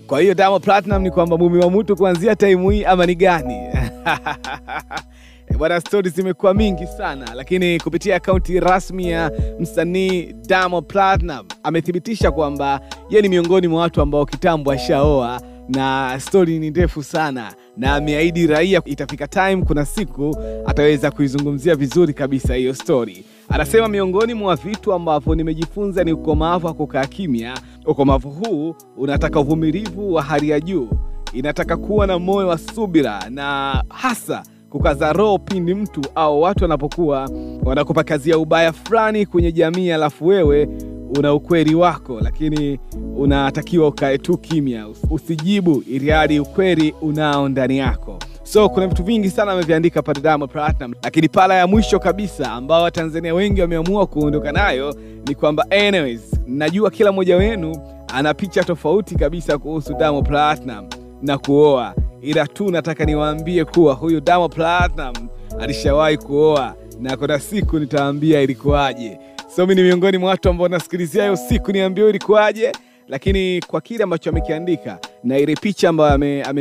Kwa hiyo Diamond Platnumz ni kwamba mume wa mtu kuanzia time hii ama ni gani? Bwana, stories zimekuwa mingi sana, lakini kupitia akaunti rasmi ya msanii Diamond Platnumz amethibitisha kwamba yeye ni miongoni mwa watu ambao kitambo ashaoa, na story ni ndefu sana, na ameahidi raia itafika time kuna siku ataweza kuizungumzia vizuri kabisa hiyo story. Anasema miongoni mwa vitu ambavyo nimejifunza ni ukomavu wa kukaa kimya. Ukomavu huu unataka uvumilivu wa hali ya juu, inataka kuwa na moyo wa subira, na hasa kukaza roho pindi mtu au watu wanapokuwa wanakupakazia ubaya fulani kwenye jamii, alafu wewe una ukweli wako, lakini unatakiwa ukae tu kimya, usijibu ili hali ukweli unao ndani yako. So kuna vitu vingi sana ameviandika pale Diamond Platnumz, lakini pala ya mwisho kabisa ambao Watanzania wengi wameamua kuondoka nayo ni kwamba anyways, najua kila mmoja wenu ana picha tofauti kabisa kuhusu Diamond Platnumz na kuoa, ila tu nataka niwaambie kuwa huyu Diamond Platnumz alishawahi kuoa na kuna siku nitawaambia ilikuwaje. So mimi ni miongoni mwa watu ambao nasikilizia hiyo siku niambie ilikuwaje, lakini kwa kile ambacho amekiandika na ile picha ambayo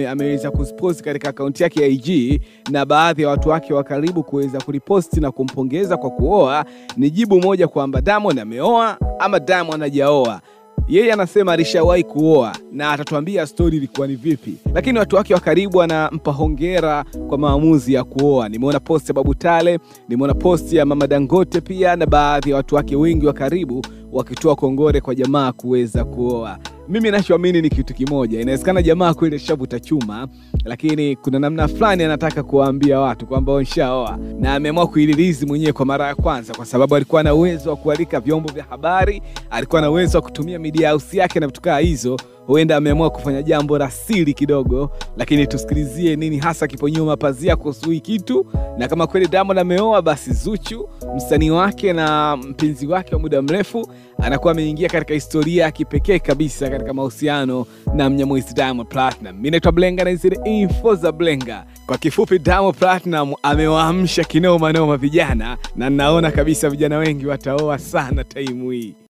ameweza kupost katika akaunti yake ya IG na baadhi ya watu wake wa karibu kuweza kuliposti na kumpongeza kwa kuoa, ni jibu moja kwamba Diamond ameoa ama Diamond hajaoa. Yeye anasema alishawahi kuoa na atatuambia story ilikuwa ni vipi, lakini watu wake wa karibu wanampa hongera kwa maamuzi ya kuoa. Nimeona post ya Babu Tale, nimeona post ya Mama Dangote pia, na baadhi ya watu wake wengi wa karibu wakitoa kongore kwa jamaa kuweza kuoa. Mimi ninachoamini ni kitu kimoja, inawezekana jamaa kweli shavuta chuma, lakini kuna namna fulani anataka kuwaambia watu kwamba onshaoa, na ameamua kuililizi mwenyewe kwa mara ya kwanza kwa sababu alikuwa na uwezo wa kualika vyombo vya habari, alikuwa na uwezo wa kutumia media house yake na vitu kama hizo. Huenda ameamua kufanya jambo la siri kidogo, lakini tusikilizie nini hasa kipo nyuma pazia kuhusu hii kitu. Na kama kweli Diamond ameoa, basi Zuchu, msanii wake na mpenzi wake wa muda mrefu, anakuwa ameingia katika historia ya kipekee kabisa katika mahusiano na Mnyamwezi Diamond Platnumz. Mimi naitwa Blenga na hizi ni info za Blenga. Kwa kifupi, Diamond Platnumz amewaamsha kinoma noma vijana, na naona kabisa vijana wengi wataoa sana time hii.